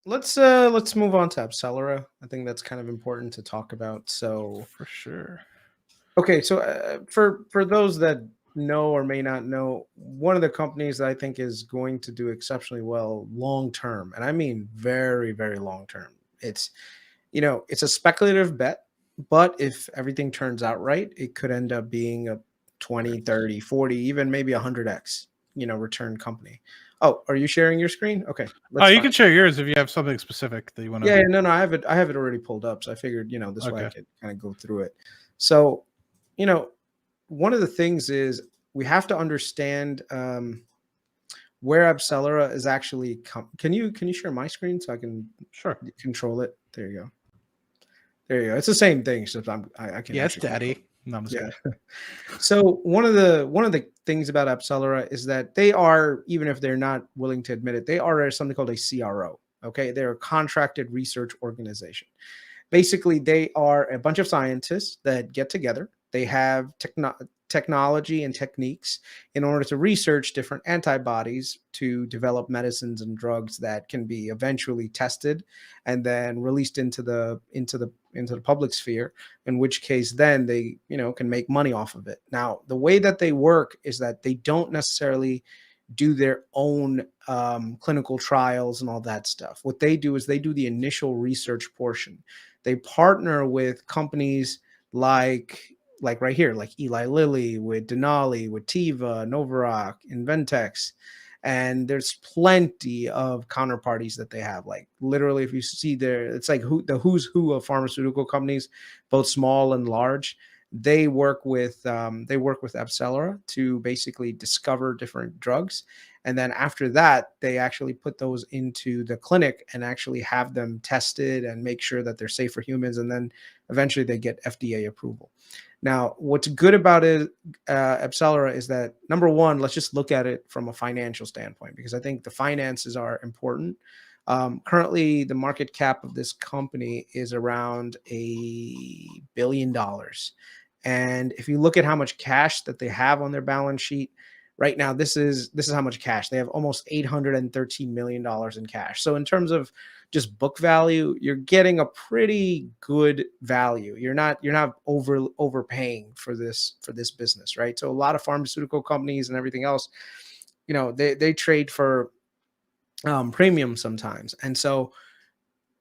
let's move on to Abcellera. I think that's kind of important to talk about. So, For sure. okay, so for those that know or may not know, one of the companies that I think is going to do exceptionally well long term, and I mean very, very long term. It's it's a speculative bet, but if everything turns out right, it could end up being a 20, Kris. 30, 40, even maybe 100x, return company. Oh, are you sharing your screen? Okay, Oh, that's you fine. can share yours if you have something specific that you want Yeah, to. yeah, no, I have it already pulled up, so I figured, this way I Okay. could kind of go through it. So, you know, one of the things is we have to understand where Abcellera is actually can you share my screen so I can Sure. control it? There you go. There you go. It's the same thing, except I can Yes, actually control. Daddy. No, I'm just Yeah. kidding. So one of the things about Abcellera is that they are, even if they're not willing to admit it, they are something called a CRO. Okay, they're a contracted research organization. Basically, they are a bunch of scientists that get together. They have technology and techniques in order to research different antibodies to develop medicines and drugs that can be eventually tested and then released into the public sphere, in which case then they can make money off of it. Now the way that they work is that they don't necessarily do their own clinical trials and all that stuff. What they do is they do the initial research portion. They partner with companies like right here, like Eli Lilly, with Denali, with Teva, Novarock, Inventex. And there's plenty of counterparties that they have. Like literally, if you see there, it's like the who's who of pharmaceutical companies, both small and large. They work with Abcellera to basically discover different drugs, and then after that, they actually put those into the clinic and actually have them tested and make sure that they're safe for humans. And then eventually they get FDA approval. Now, what's good about it, Abcellera, is that number one, let's just look at it from a financial standpoint, because I think the finances are important. Currently, the market cap of this company is around $1 billion. And if you look at how much cash that they have on their balance sheet right now, this is how much cash they have: almost $813 million in cash. So in terms of just book value, you're getting a pretty good value. You're not overpaying for this business, right? So a lot of pharmaceutical companies and everything else, they trade for premium sometimes. And so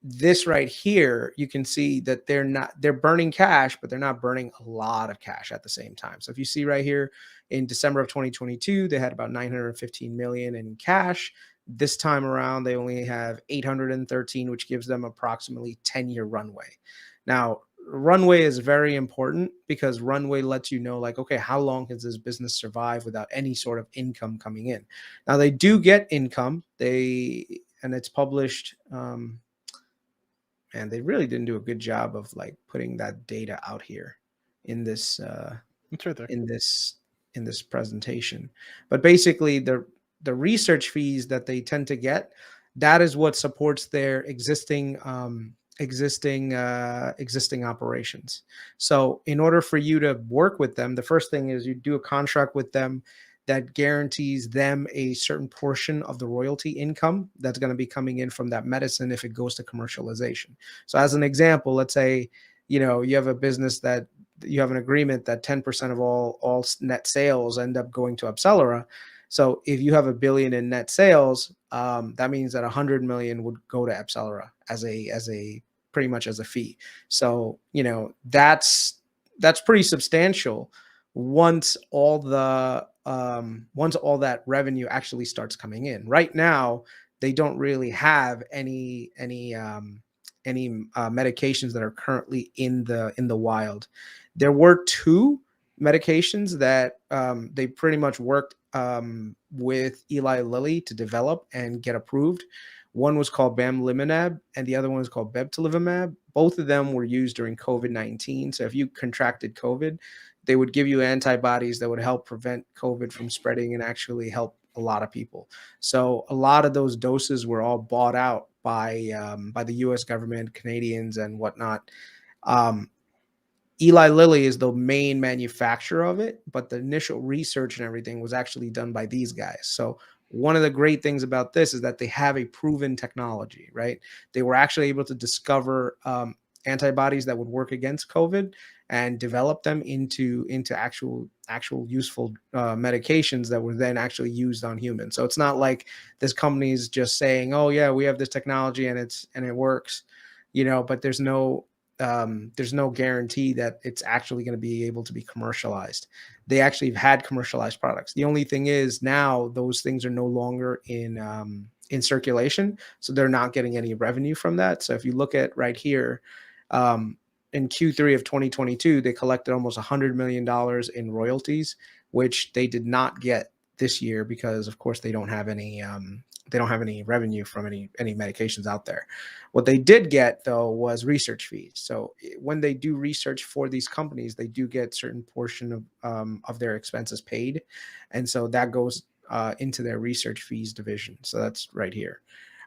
this right here, you can see that they're burning cash, but they're not burning a lot of cash at the same time. So if you see right here in December of 2022, they had about 915 million in cash. This time around, they only have 813, which gives them approximately 10-year runway. Now, runway is very important because runway lets you know, like, okay, how long can this business survive without any sort of income coming in? Now, they do get income. And it's published. And they really didn't do a good job of like putting that data out here in this It's right there. in this in this presentation. But basically, the research fees that they tend to get, that is what supports their existing operations. So in order for you to work with them, the first thing is you do a contract with them that guarantees them a certain portion of the royalty income that's going to be coming in from that medicine if it goes to commercialization. So as an example, let's say you have a business that you have an agreement that 10% of all net sales end up going to Abcellera. So if you have $1 billion in net sales, that means that 100 million would go to Abcellera as a pretty much as a fee. So that's pretty substantial once all that revenue actually starts coming in. Right now, they don't really have any medications that are currently in the wild. There were two medications that they pretty much worked with Eli Lilly to develop and get approved. One was called bamlanivimab, and the other one was called bebtelovimab. Both of them were used during COVID-19. So if you contracted COVID, they would give you antibodies that would help prevent COVID from spreading and actually help a lot of people. So a lot of those doses were all bought out by the U.S. government, Canadians, and whatnot. Um, Eli Lilly is the main manufacturer of it, but the initial research and everything was actually done by these guys. So one of the great things about this is that they have a proven technology, right? They were actually able to discover antibodies that would work against COVID and develop them into actual useful medications that were then actually used on humans. So it's not like this company is just saying, "Oh yeah, we have this technology and it works," But there's no guarantee that it's actually going to be able to be commercialized. They actually have had commercialized products. The only thing is now those things are no longer in circulation, so they're not getting any revenue from that. So if you look at right here, in Q3 of 2022, they collected almost $100 million in royalties, which they did not get this year because, of course, they don't have any revenue from any medications out there. What they did get though was research fees. So when they do research for these companies, they do get certain portion of their expenses paid, and so that goes into their research fees division. So that's right here.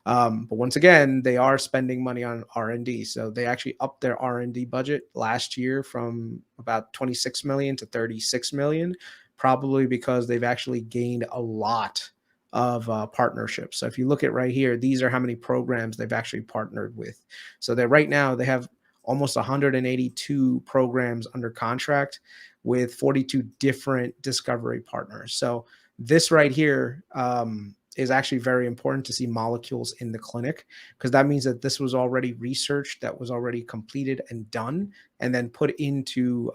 But once again, they are spending money on R&D. So they actually upped their R&D budget last year from about 26 million to 36 million, probably because they've actually gained a lot of partnerships. So if you look at right here, these are how many programs they've actually partnered with. So that right now they have almost 182 programs under contract with 42 different discovery partners. So this right here is actually very important to see molecules in the clinic, because that means that this was already research that was already completed and done and then put into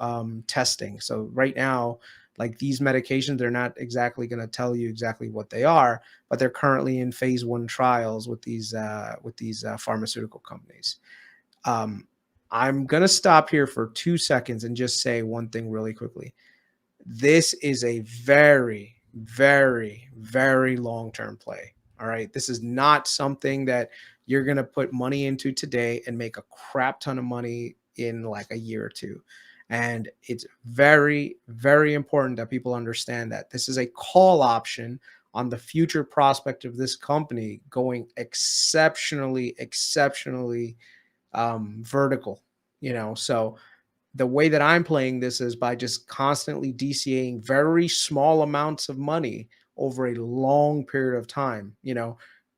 testing. So right now, like these medications, they're not exactly going to tell you exactly what they are, but they're currently in phase 1 trials with these pharmaceutical companies. I'm going to stop here for 2 seconds and just say one thing really quickly. This is a very, very, very long-term play. All right. This is not something that you're going to put money into today and make a crap ton of money in like a year or two. And it's very, very important that people understand that this is a call option on the future prospect of this company going exceptionally vertical, So the way that I'm playing this is by just constantly DCAing very small amounts of money over a long period of time.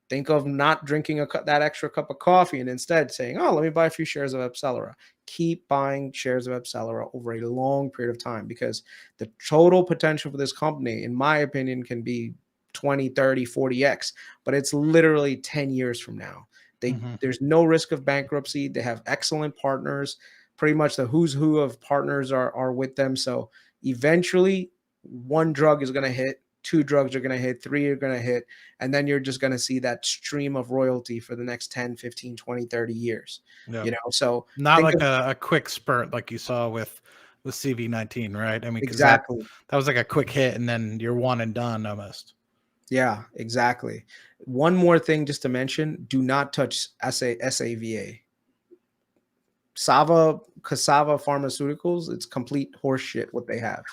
Think of not drinking that extra cup of coffee and instead saying, "Oh, let me buy a few shares of Abcellera." Keep buying shares of Abcellera over a long period of time, because the total potential for this company, in my opinion, can be 20, 30, 40x, but it's literally 10 years from now. There's no risk of bankruptcy. They have excellent partners. Pretty much the who's who of partners are with them. So eventually one drug is going to hit, 2 drugs are going to hit, 3 are going to hit, and then you're just going to see that stream of royalty for the next 10, 15, 20, 30 years. Yeah. So not like a quick spurt like you saw with CV19, right? I mean, because that was like a quick hit and then you're one and done almost. Yeah, exactly. One more thing just to mention, do not touch SAVA. Cassava Pharmaceuticals, it's complete horseshit what they have.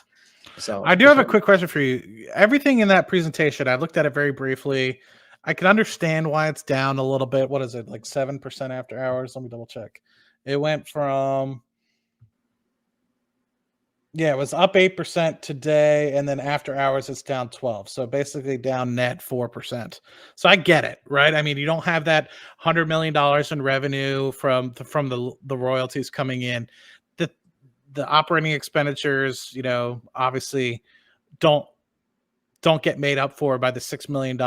So I do have a quick question for you. Everything in that presentation, I looked at it very briefly. I can understand why it's down a little bit. What is it, like 7% after hours? Let me double check. It went from, it was up 8% today, and then after hours it's down 12. So basically down net 4%. So I get it, right? I mean, you don't have that $100 million in revenue from the royalties coming in. The operating expenditures, obviously don't get made up for by the $6 million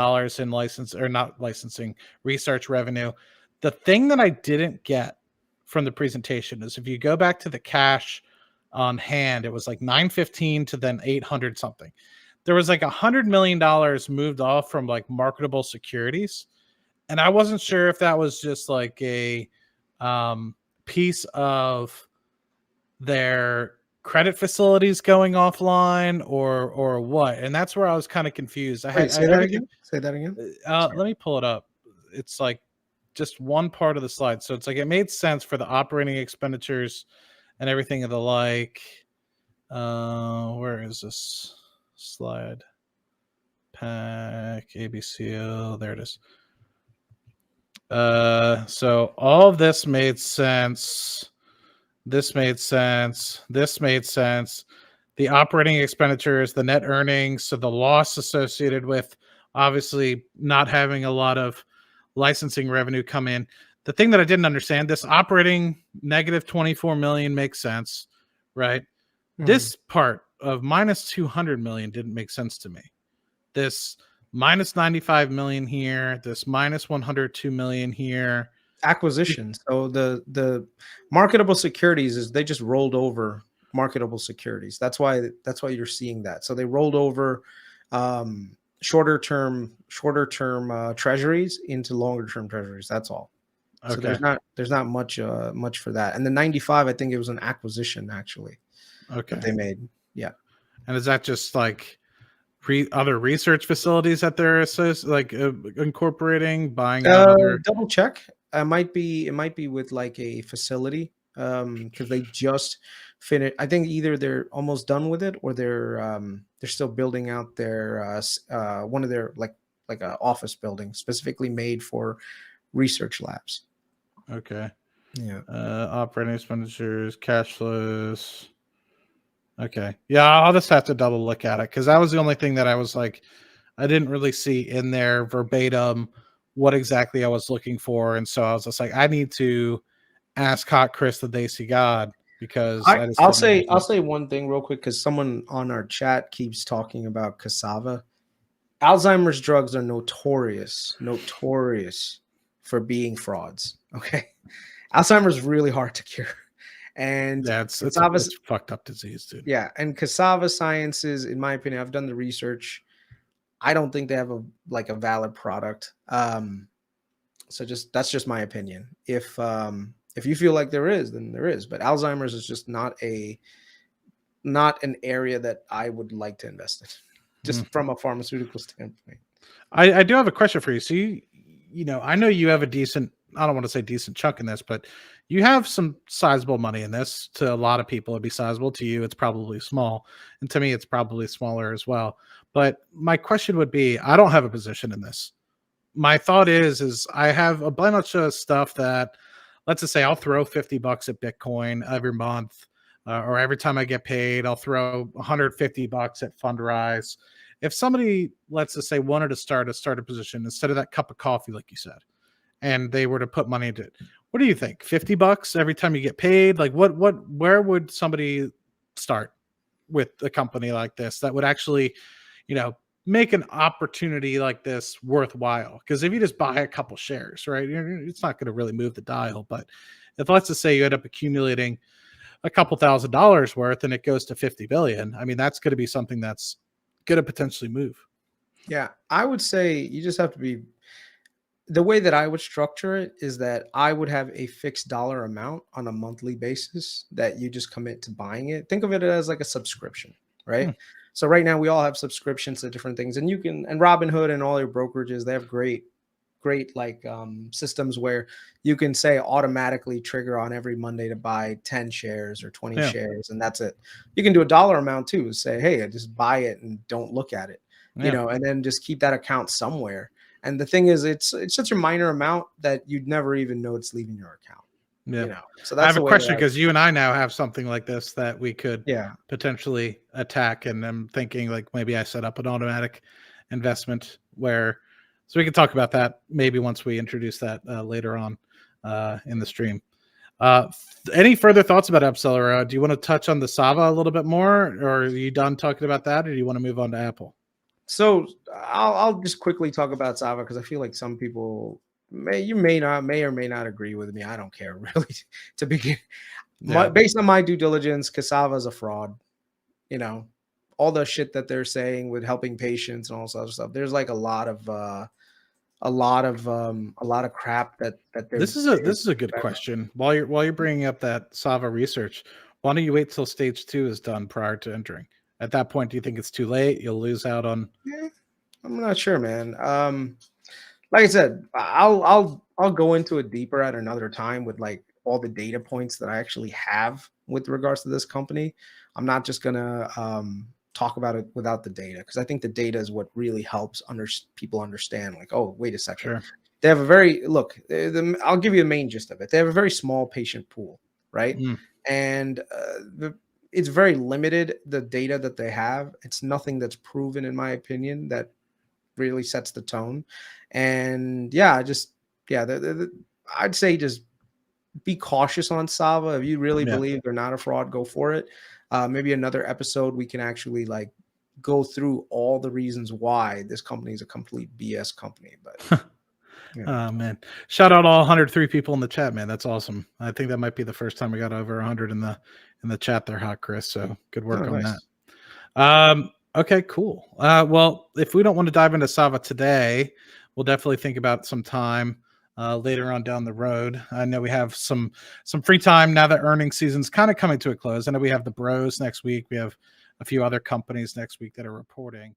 in research revenue. The thing that I didn't get from the presentation is if you go back to the cash on hand, it was like 915 to then 800 something. There was like $100 million moved off from like marketable securities. And I wasn't sure if that was just like a piece of their credit facilities going offline or what. And that's where I was kind of confused. Say that again. Let me pull it up. It's like just one part of the slide. So it's like, it made sense for the operating expenditures and everything of the like. Where is this slide? Pack, ABCL, there it is. So all of this made sense. This made sense. This made sense. The operating expenditures, the net earnings, so the loss associated with obviously not having a lot of licensing revenue come in. The thing that I didn't understand, this operating negative 24 million makes sense, right? Mhm. This part of minus 200 million didn't make sense to me. This minus 95 million here, this minus 102 million here. Acquisition. So the marketable securities is they just rolled over marketable securities. That's why you're seeing that. So they rolled over shorter term treasuries into longer term treasuries. That's all. So Okay. there's not much for that. And the 95, I think it was an acquisition actually that Okay. they made. Yeah. And is that just like other research facilities that they're incorporating, buying out other? Double check. It might be with like a facility because they just finished. I think either they're almost done with it or they're still building out their one of their like a office building specifically made for research labs. Okay. Yeah. Operating expenditures, cash flows. Okay. Yeah, I'll just have to double look at it because that was the only thing that I was like, I didn't really see in there verbatim what exactly I was looking for. And so I was just like, I need to ask Hot Chris the Daisy God because I I just I'll didn't say I'll understand. say one thing real quick because someone on our chat keeps talking about cassava. Alzheimer's drugs are notorious for being frauds. Okay. Alzheimer's is really hard to cure. And Yeah, cassava, it's fucked up disease, dude. yeah, and cassava sciences, in my opinion, I've done the research. I don't think they have a valid product. So just that's just my opinion. If you feel like there is, then there is. But Alzheimer's is just not an area that I would like to invest in, Mm. just from a pharmaceutical standpoint. I do have a question for you. So you know, I know you have a decent, I don't want to say decent chunk in this, but you have some sizable money in this. To a lot of people, it'd be sizable. To you, it's probably small. And to me, it's probably smaller as well. But my question would be, I don't have a position in this. My thought is I have a bunch of stuff that, let's just say I'll throw $50 at Bitcoin every month, or every time I get paid, I'll throw $150 at fundrise. If somebody, let's just say, wanted to start a position instead of that cup of coffee, like you said, and they were to put money into it, what do you think? $50 every time you get paid? Like where would somebody start with a company like this that would actually, you know, make an opportunity like this worthwhile? Because if you just buy a couple shares, right, it's not going to really move the dial. But if, let's just say, you end up accumulating a couple $1,000s worth and it goes to 50 billion, I mean, that's going to be something that's going to potentially move. Yeah, I would say you just have to be the way that I would structure it is that I would have a fixed dollar amount on a monthly basis that you just commit to buying it. Think of it as like a subscription, Hmm. right? So right now we all have subscriptions to different things, and you can and Robinhood and all your brokerages they have great like systems where you can say automatically trigger on every Monday to buy 10 shares or 20 Yeah. shares, and that's it. You can do a dollar amount too. Say, hey, I just buy it and don't look at it, Yeah. and then just keep that account somewhere. And the thing is, it's such a minor amount that you'd never even know it's leaving your account. Yeah. So I that's have a the way that question I. because you and I now have something like this that we could Yeah. potentially attack. And I'm thinking like maybe I set up an automatic investment where, so we can talk about that maybe once we introduce that later on in the stream. Any further thoughts about Abcellera? Do you want to touch on the Sava a little bit more, or are you done talking about that, or do you want to move on to Apple? So I'll just quickly talk about Sava because I feel like some people may or may not agree with me. I don't care really. To begin, Yeah. based on my due diligence, Cassava is a fraud. You know, all the shit that they're saying with helping patients and all this other stuff. There's like a lot of crap that they're. This is a good question. While you're bringing up that Sava research, why don't you wait till stage 2 is done prior to entering? At that point, do you think it's too late? You'll lose out on. Eh, I'm not sure, man. Like I said, I'll go into it deeper at another time with like all the data points that I actually have with regards to this company. I'm not just gonna talk about it without the data because I think the data is what really helps people understand. Like, oh, wait a second, Sure. they have a very look. I'll give you the main gist of it. They have a very small patient pool, right? Mm, And it's very limited. The data that they have, it's nothing that's proven, in my opinion, that really sets the tone. And yeah, just yeah, I'd say just be cautious on Sava. If you really Yeah. believe they're not a fraud, go for it. Maybe another episode we can actually like go through all the reasons why this company is a complete BS company. But yeah, Oh man. Shout out all 103 people in the chat, man. That's awesome. I think that might be the first time we got over 100 in the chat there, hot Chris. So good oh, work on that. nice. Okay, cool. Well, if we don't want to dive into Sava today, we'll definitely think about some time later on down the road. I know we have some free time now that earnings season's kind of coming to a close. I know we have the Bros next week. We have a few other companies next week that are reporting.